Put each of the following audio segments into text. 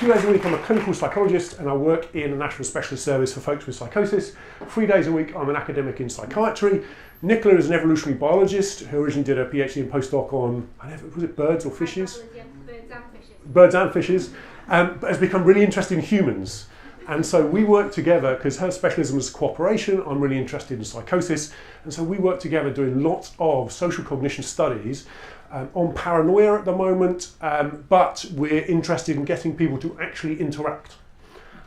2 days a week I'm a clinical psychologist and I work in a national specialist service for folks with psychosis. 3 days a week I'm an academic in psychiatry. Nicola is an evolutionary biologist who originally did a PhD and postdoc on, was it birds or fishes? Birds and fishes. Birds and fishes, but has become really interested in humans. And so we work together because her specialism is cooperation. I'm really interested in psychosis. And so we work together doing lots of social cognition studies on paranoia at the moment, but we're interested in getting people to actually interact.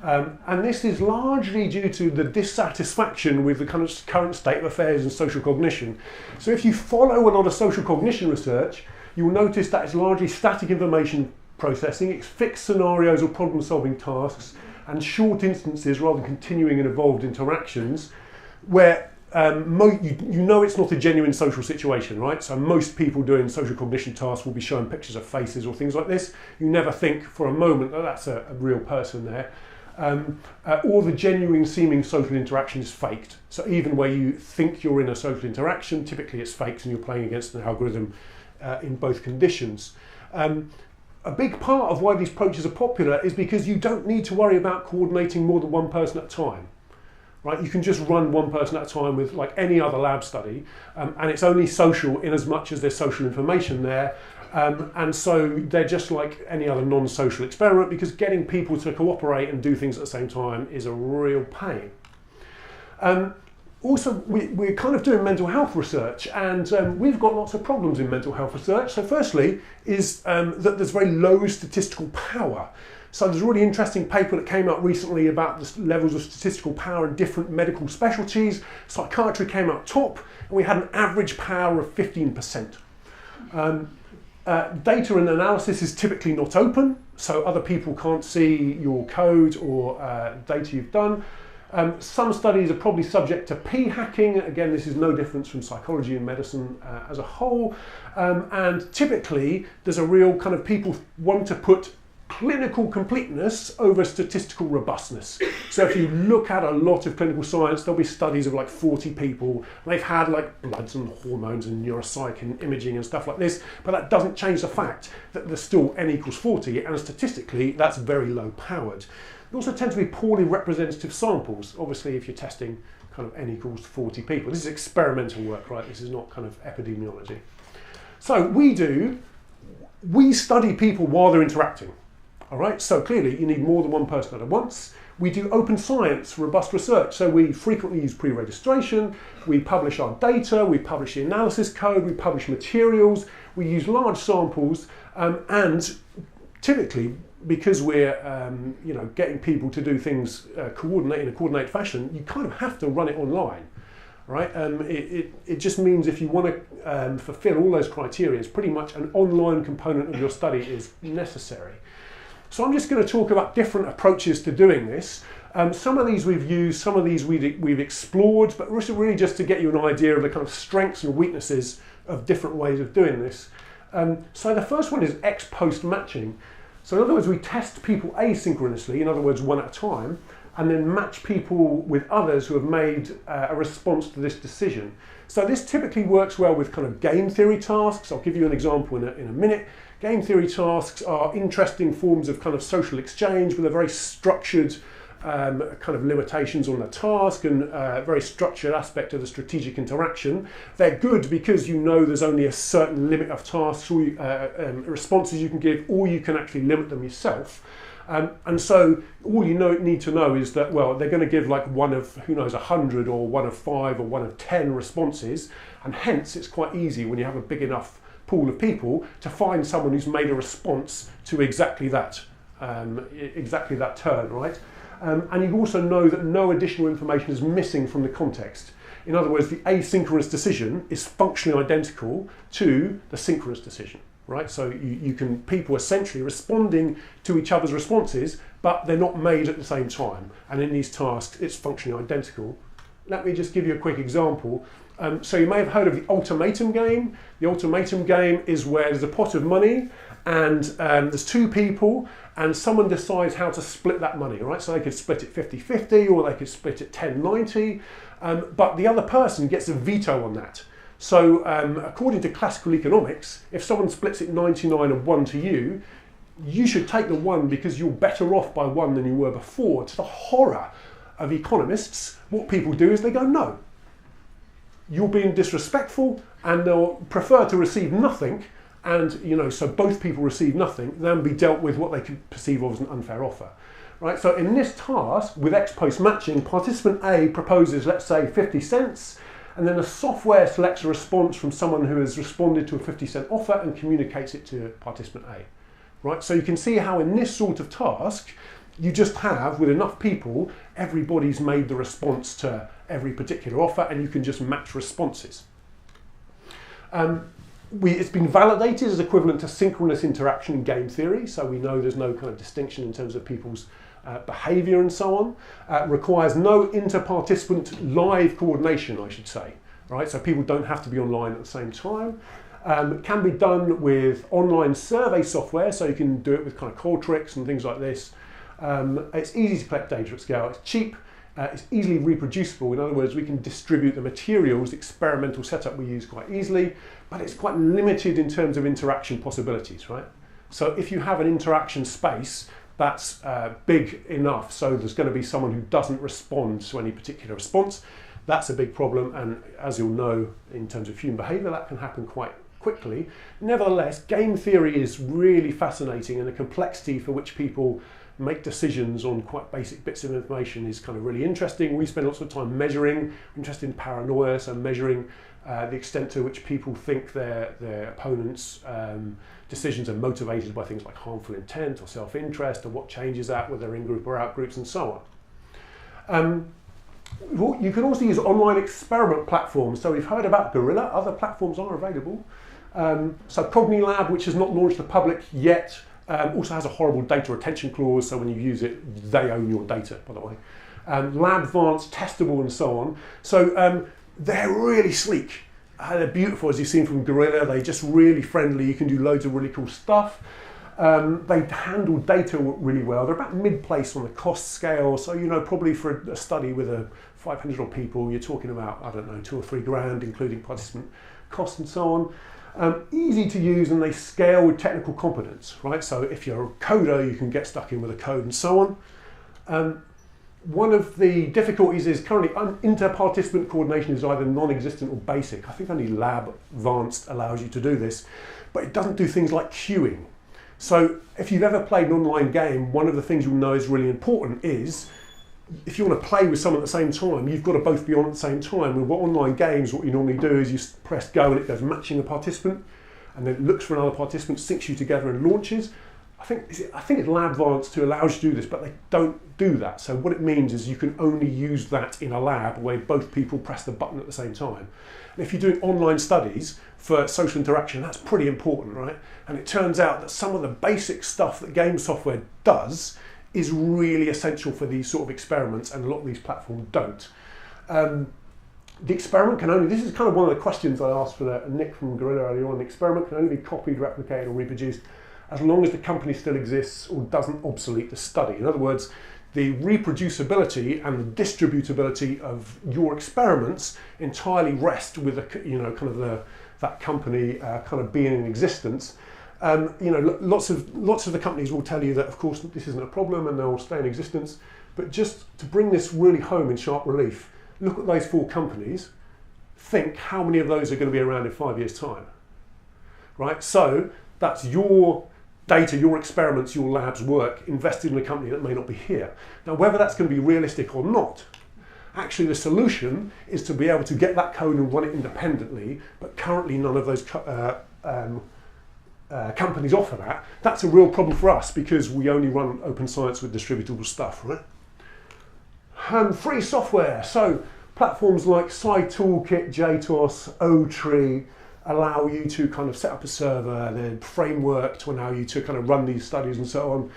And this is largely due to the dissatisfaction with the kind of current state of affairs in social cognition. So if you follow a lot of social cognition research, you will notice that it's largely static information processing, it's fixed scenarios or problem-solving tasks, and short instances rather than continuing and evolved interactions, where you know it's not a genuine social situation, right? So most people doing social cognition tasks will be showing pictures of faces or things like this. You never think for a moment that that's a real person there. Or the genuine seeming social interaction is faked. So even where you think you're in a social interaction, typically it's faked and you're playing against an algorithm in both conditions. A big part of why these approaches are popular is because you don't need to worry about coordinating more than one person at a time. Right? You can just run one person at a time with like any other lab study, and it's only social in as much as there's social information there. And so they're just like any other non-social experiment, because getting people to cooperate and do things at the same time is a real pain. Also, we're kind of doing mental health research, and we've got lots of problems in mental health research. So firstly is that there's very low statistical power. So there's a really interesting paper that came out recently about the levels of statistical power in different medical specialties. Psychiatry came out top, and we had an average power of 15%. Data and analysis is typically not open, so other people can't see your code or data you've done. Some studies are probably subject to p-hacking. Again, this is no difference from psychology and medicine as a whole. And typically, there's a real kind of people want to put clinical completeness over statistical robustness. So if you look at a lot of clinical science, there'll be studies of like 40 people. They've had like bloods and hormones and neuropsych and imaging and stuff like this, but that doesn't change the fact that there's still n equals 40, and statistically, that's very low powered. They also tend to be poorly representative samples. Obviously, if you're testing kind of n equals 40 people, this is experimental work, right? This is not kind of epidemiology. So we study people while they're interacting. All right, so clearly you need more than one person at once. We do open science, robust research. So we frequently use pre-registration, we publish our data, we publish the analysis code, we publish materials, we use large samples, and typically, because we're getting people to do things in a coordinated fashion, you kind of have to run it online. Right? It just means if you want to fulfill all those criteria, it's pretty much an online component of your study is necessary. So I'm just going to talk about different approaches to doing this. Some of these we've used, some of these we've explored, but really just to get you an idea of the kind of strengths and weaknesses of different ways of doing this. So the first one is ex-post matching. So in other words, we test people asynchronously, in other words, one at a time, and then match people with others who have made a response to this decision. So this typically works well with kind of game theory tasks. I'll give you an example in a minute. Game theory tasks are interesting forms of kind of social exchange with a very structured kind of limitations on the task and a very structured aspect of the strategic interaction. They're good because you know there's only a certain limit of tasks or responses you can give, or you can actually limit them yourself. And so all you need to know is that, well, they're going to give like one of, 100 or one of 5 or one of 10 responses. And hence it's quite easy when you have a big enough pool of people to find someone who's made a response to exactly that turn, right? And you also know that no additional information is missing from the context. In other words, the asynchronous decision is functionally identical to the synchronous decision. Right, so people essentially responding to each other's responses, but they're not made at the same time. And in these tasks, it's functionally identical. Let me just give you a quick example. So you may have heard of the ultimatum game. The ultimatum game is where there's a pot of money, and there's 2 people, and someone decides how to split that money. Right, so they could split it 50-50, or they could split it 10-90, but the other person gets a veto on that. So according to classical economics, if someone splits it 99 and 1 to you, you should take the one because you're better off by one than you were before. To the horror of economists, what people do is they go, no, you're being disrespectful, and they'll prefer to receive nothing, and so both people receive nothing, than be dealt with what they can perceive as an unfair offer. Right? So in this task, with ex post matching, participant A proposes, let's say, 50 cents, and then the software selects a response from someone who has responded to a 50-cent offer and communicates it to participant A. Right? So you can see how in this sort of task, you just have, with enough people, everybody's made the response to every particular offer, and you can just match responses. It's been validated as equivalent to synchronous interaction in game theory, so we know there's no kind of distinction in terms of people's behaviour and so on. Requires no inter-participant live coordination, I should say. Right? So people don't have to be online at the same time. Can be done with online survey software, so you can do it with kind of Qualtrics and things like this. It's easy to collect data at scale, it's cheap, it's easily reproducible. In other words, we can distribute the materials, the experimental setup we use quite easily, but it's quite limited in terms of interaction possibilities, right? So if you have an interaction space that's big enough, so there's going to be someone who doesn't respond to any particular response, that's a big problem, and as you'll know, in terms of human behaviour, that can happen quite quickly. Nevertheless, game theory is really fascinating, and the complexity for which people make decisions on quite basic bits of information is kind of really interesting. We spend lots of time measuring, interested in paranoia, so measuring the extent to which people think their opponents' decisions are motivated by things like harmful intent or self-interest, or what changes that, whether they're in-group or out-groups, and so on. You can also use online experiment platforms. So we've heard about Gorilla, other platforms are available. So Cognilab, which has not launched to the public yet, also has a horrible data retention clause, so when you use it, they own your data, by the way. LabVance, Testable, and so on. So they're really sleek. They're beautiful, as you've seen from Gorilla. They're just really friendly. You can do loads of really cool stuff. They handle data really well. They're about mid-place on the cost scale. So, probably for a study with 500 odd people, you're talking about, I don't know, 2 or 3 grand, including participant costs and so on. Easy to use, and they scale with technical competence, right? So if you're a coder, you can get stuck in with a code and so on. One of the difficulties is currently inter-participant coordination is either non-existent or basic. I think only LabVance allows you to do this, but it doesn't do things like queuing. So if you've ever played an online game, one of the things you'll know is really important is if you want to play with someone at the same time, you've got to both be on at the same time. With online games, what you normally do is you press go and it goes matching a participant, and then it looks for another participant, syncs you together and launches. I think it's LabVance to allow you to do this, but they don't do that. So what it means is you can only use that in a lab where both people press the button at the same time. And if you're doing online studies for social interaction, that's pretty important, right? And it turns out that some of the basic stuff that game software does is really essential for these sort of experiments, and a lot of these platforms don't. The experiment can only, this is kind of one of the questions I asked for Nick from Gorilla earlier on, the experiment can only be copied, replicated, or reproduced as long as the company still exists or doesn't obsolete the study. In other words, the reproducibility and the distributability of your experiments entirely rest with that company kind of being in existence. Lots of the companies will tell you that, of course, this isn't a problem and they'll stay in existence. But just to bring this really home in sharp relief, look at those 4 companies. Think how many of those are going to be around in 5 years' time, right? So that's your data, your experiments, your lab's work invested in a company that may not be here. Now, whether that's going to be realistic or not, actually the solution is to be able to get that code and run it independently, but currently none of those companies offer that. That's a real problem for us because we only run open science with distributable stuff, right? Free software, so platforms like SciToolkit, JTOS, Otree, allow you to kind of set up a server, the framework to allow you to kind of run these studies and so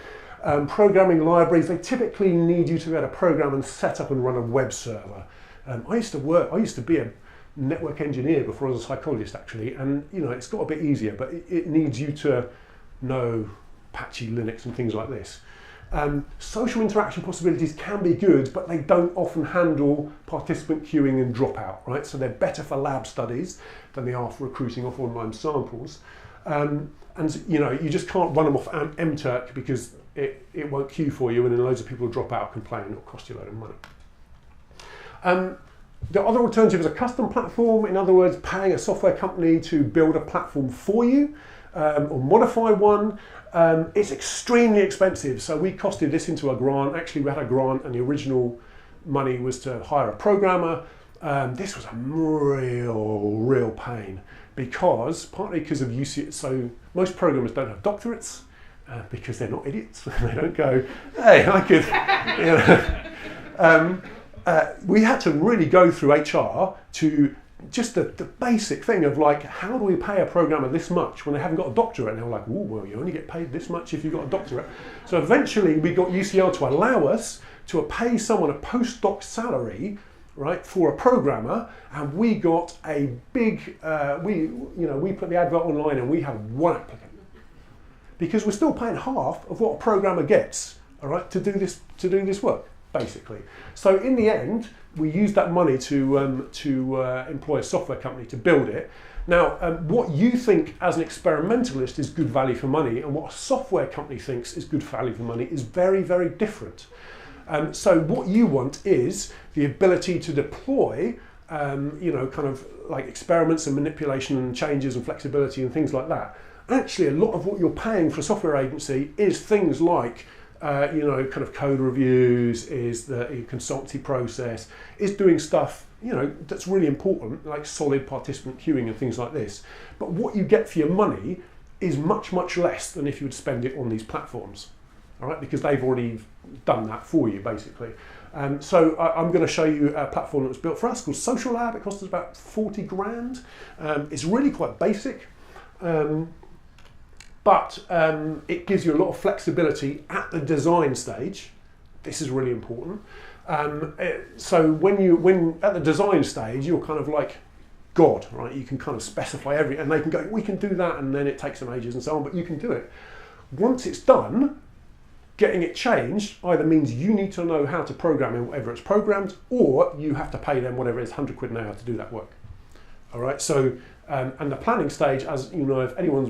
on. Programming libraries, they typically need you to be able to program and set up and run a web server. I used to be a network engineer before I was a psychologist actually, and it's got a bit easier, but it needs you to know Apache Linux and things like this. Social interaction possibilities can be good, but they don't often handle participant queuing and dropout, right? So they're better for lab studies than they are for recruiting off online samples. And you just can't run them off MTurk because it won't queue for you, and then loads of people will drop out, complain, it'll cost you a load of money. The other alternative is a custom platform. In other words, paying a software company to build a platform for you or modify one. It's extremely expensive. So we costed this into a grant. Actually, we had a grant, and the original money was to hire a programmer. This was a real pain partly because of UC. So most programmers don't have doctorates because they're not idiots. They don't go, hey, I could, we had to really go through HR to just the basic thing of like, how do we pay a programmer this much when they haven't got a doctorate? And they were like, oh, well, you only get paid this much if you've got a doctorate. So eventually we got UCL to allow us to pay someone a postdoc salary, right, for a programmer, and we got a big, we put the advert online and we had one applicant. Because we're still paying half of what a programmer gets, all right, to do this work, basically. So in the end, we used that money to employ a software company to build it. Now, what you think as an experimentalist is good value for money, and what a software company thinks is good value for money is very, very different. So what you want is the ability to deploy, kind of like experiments and manipulation and changes and flexibility and things like that. Actually, a lot of what you're paying for a software agency is things like, kind of code reviews, is the consultancy process, is doing stuff, that's really important, like solid participant queuing and things like this. But what you get for your money is much, much less than if you would spend it on these platforms, all right? Because they've already done that for you, basically. So I'm going to show you a platform that was built for us called Social Lab. It cost us about 40 grand. It's really quite basic. But it gives you a lot of flexibility at the design stage. This is really important. So when at the design stage, you're kind of like God, right? You can kind of specify and they can go, we can do that, and then it takes them ages and so on, but you can do it. Once it's done, getting it changed either means you need to know how to program in whatever it's programmed, or you have to pay them whatever it is, 100 quid an hour to do that work. All right, so and the planning stage, as you know, if anyone's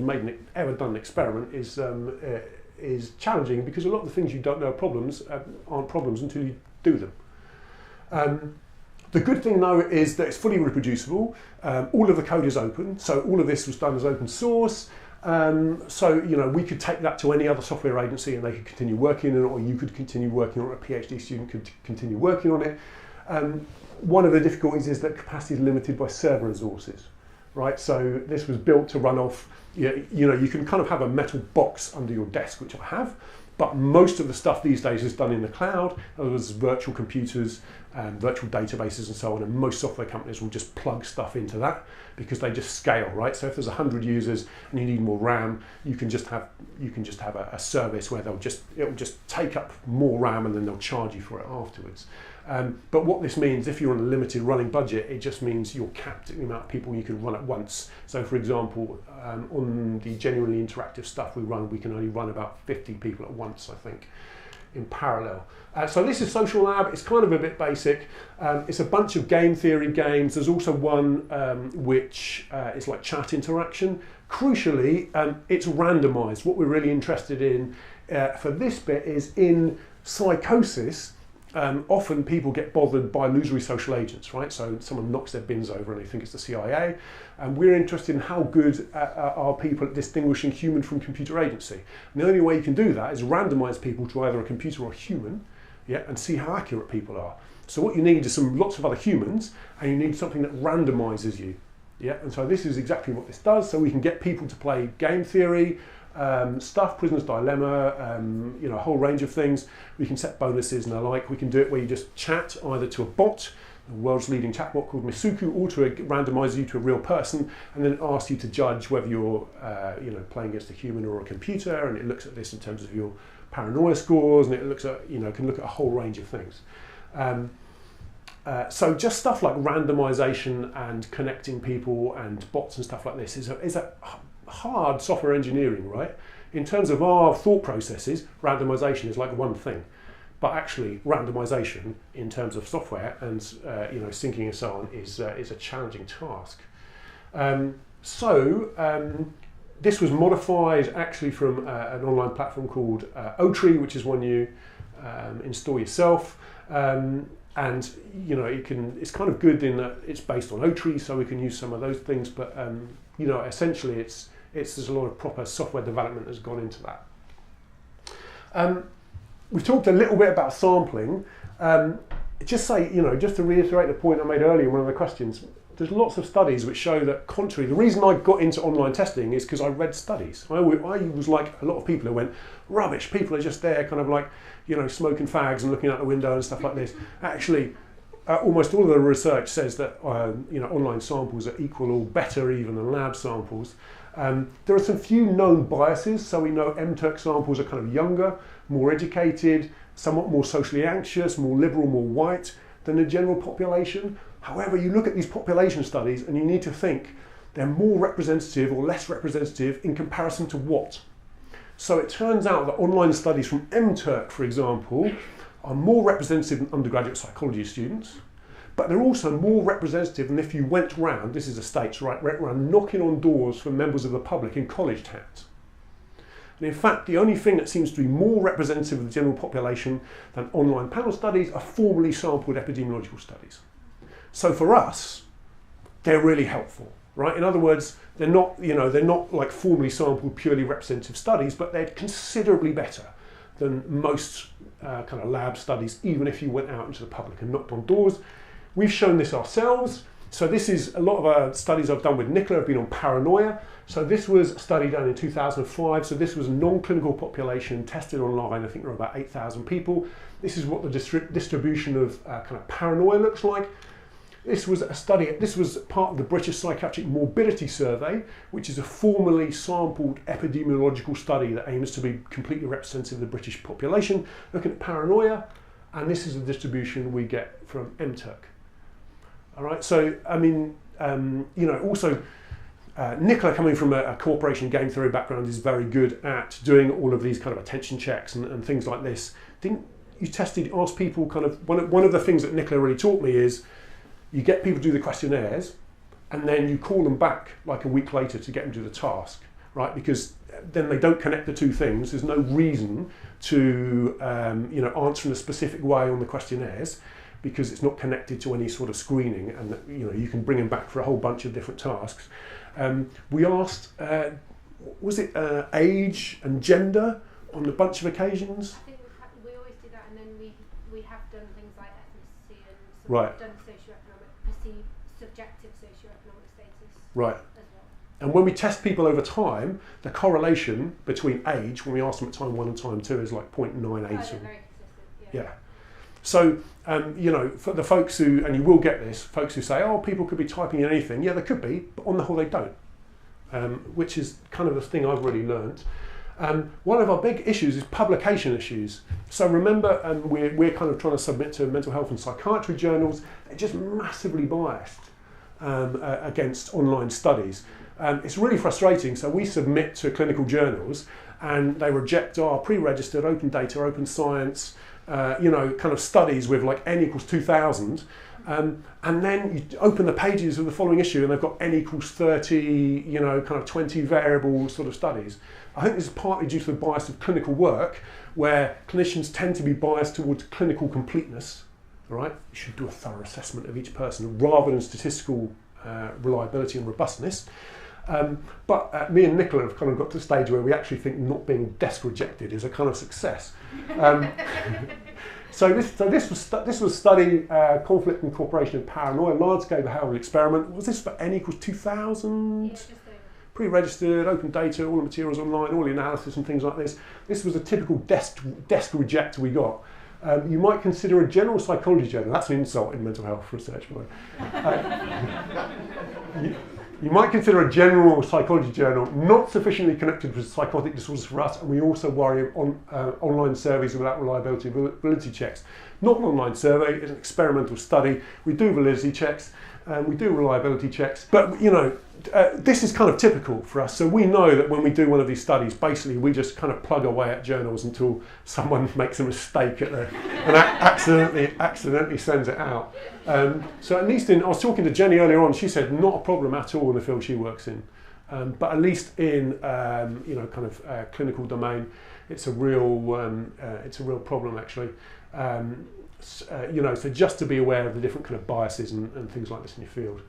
ever done an experiment, is challenging because a lot of the things you don't know are problems aren't problems until you do them. The good thing though is that it's fully reproducible. All of the code is open, so all of this was done as open source. So we could take that to any other software agency and they could continue working on it, or you could continue working on it, a PhD student could continue working on it. One of the difficulties is that capacity is limited by server resources, right? So this was built to run off, you can kind of have a metal box under your desk, which I have, but most of the stuff these days is done in the cloud. In other words, virtual computers and virtual databases and so on, and most software companies will just plug stuff into that because they just scale, right? So if there's 100 users and you need more RAM, you can just have a service where it will just take up more RAM and then they'll charge you for it afterwards. But what this means, if you're on a limited running budget, it just means you're capped at the amount of people you can run at once. So for example, on the genuinely interactive stuff we run, we can only run about 50 people at once, I think, in parallel. So this is Social Lab. It's kind of a bit basic. It's a bunch of game theory games. There's also one which is like chat interaction. Crucially, it's randomized. What we're really interested in for this bit is in psychosis. Often people get bothered by illusory social agents, right? So someone knocks their bins over and they think it's the CIA. And we're interested in how good are people at distinguishing human from computer agency. And the only way you can do that is randomize people to either a computer or a human, and see how accurate people are. So what you need is lots of other humans, and you need something that randomizes you. And so this is exactly what this does. So we can get people to play game theory, stuff, Prisoner's Dilemma, a whole range of things. We can set bonuses and the like. We can do it where you just chat either to a bot, the world's leading chatbot called Misuku, or to randomise you to a real person, and then it asks you to judge whether you're playing against a human or a computer, and it looks at this in terms of your paranoia scores, and it looks at can look at a whole range of things. So just stuff like randomisation and connecting people and bots and stuff like this is a hard software engineering, right? In terms of our thought processes, randomization is like one thing, but actually randomization in terms of software and syncing and so on is a challenging task. This was modified actually from an online platform called Otree, which is one you install yourself. And you know, it's kind of good in that it's based on Otree, so we can use some of those things. But you know, essentially, there's a lot of proper software development that's gone into that. We've talked a little bit about sampling. Just to reiterate the point I made earlier in one of the questions, there's lots of studies which show that contrary, the reason I got into online testing is because I read studies. I was like a lot of people who went, rubbish, people are just there kind of like, you know, smoking fags and looking out the window and stuff like this. Actually, almost all of the research says that you know, online samples are equal or better even than lab samples. There are some few known biases, so we know MTurk samples are kind of younger, more educated, somewhat more socially anxious, more liberal, more white than the general population. However, you look at these population studies and you need to think they're more representative or less representative in comparison to what? So it turns out that online studies from MTurk, for example, are more representative than undergraduate psychology students, but they're also more representative than if you went round, this is the States, right, went round knocking on doors for members of the public in college towns. And in fact, the only thing that seems to be more representative of the general population than online panel studies are formally sampled epidemiological studies. So for us, they're really helpful, right? In other words, they're not like formally sampled, purely representative studies, but they're considerably better than most kind of lab studies, even if you went out into the public and knocked on doors. We've shown this ourselves. So this is a lot of our studies I've done with Nicola have been on paranoia. So this was a study done in 2005. So this was a non-clinical population tested online. I think there were about 8,000 people. This is what the distribution of kind of paranoia looks like. This was a study, this was part of the British Psychiatric Morbidity Survey, which is a formally sampled epidemiological study that aims to be completely representative of the British population, looking at paranoia, and this is the distribution we get from MTurk. All right, so I mean, you know, also Nicola, coming from a corporation game theory background, is very good at doing all of these kind of attention checks and things like this. I think you asked people kind of, one of the things that Nicola really taught me is, you get people to do the questionnaires and then you call them back like a week later to get them to do the task, right? Because then they don't connect the two things. There's no reason to you know, answer in a specific way on the questionnaires because it's not connected to any sort of screening, and you know, you can bring them back for a whole bunch of different tasks. We asked, was it age and gender on a bunch of occasions? I think we always do that, and then we have done things like ethnicity and right. Done perceived subjective socioeconomic status. Right. As well. And when we test people over time, the correlation between age, when we ask them at time 1 and time 2, is like 0.98. Oh, they're very consistent. Yeah. So, you know, for the folks who, and you will get this, folks who say, oh, people could be typing in anything. Yeah, they could be, but on the whole they don't, which is kind of the thing I've really learned. One of our big issues is publication issues. So remember, we're kind of trying to submit to mental health and psychiatry journals. They're just massively biased against online studies. It's really frustrating. So we submit to clinical journals and they reject our pre-registered open data, open science, you know, kind of studies with like n equals 2,000. And then you open the pages of the following issue and they've got n equals 30, you know, kind of 20 variable sort of studies. I think this is partly due to the bias of clinical work, where clinicians tend to be biased towards clinical completeness. All right, you should do a thorough assessment of each person rather than statistical reliability and robustness. But me and Nicola have kind of got to the stage where we actually think not being desk rejected is a kind of success. So this was study conflict and cooperation and paranoia, large-scale behavioural experiment. Was this for n equals 2,000? Yeah, just over. Pre-registered, open data, all the materials online, all the analysis and things like this. This was a typical desk reject we got. You might consider a general psychology journal, that's an insult in mental health research, by the way. You might consider a general psychology journal not sufficiently connected with psychotic disorders for us, and we also worry on online surveys without reliability and validity checks. Not an online survey, it's an experimental study. We do validity checks, and we do reliability checks, but you know, this is kind of typical for us. So we know that when we do one of these studies, basically we just kind of plug away at journals until someone makes a mistake and accidentally sends it out. So at least I was talking to Jenny earlier on, she said not a problem at all in the field she works in. But at least in clinical domain, it's a real problem actually. So just to be aware of the different kind of biases and things like this in your field.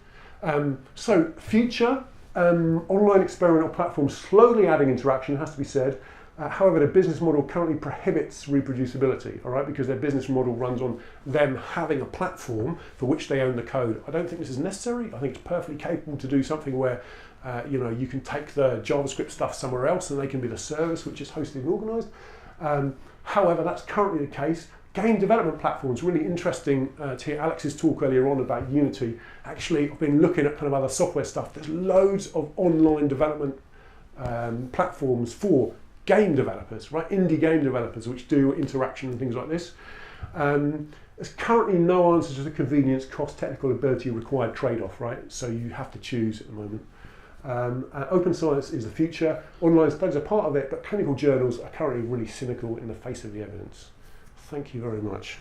So future online experimental platforms slowly adding interaction, has to be said. However, the business model currently prohibits reproducibility, all right, because their business model runs on them having a platform for which they own the code. I don't think this is necessary. I think it's perfectly capable to do something where you can take the JavaScript stuff somewhere else and they can be the service which is hosted and organized. However, that's currently the case. Game development platforms, really interesting to hear Alex's talk earlier on about Unity. Actually, I've been looking at kind of other software stuff. There's loads of online development platforms for game developers, right? Indie game developers, which do interaction and things like this. There's currently no answer to the convenience, cost, technical ability required trade-off, right? So you have to choose at the moment. Open science is the future. Online studies are part of it, but clinical journals are currently really cynical in the face of the evidence. Thank you very much.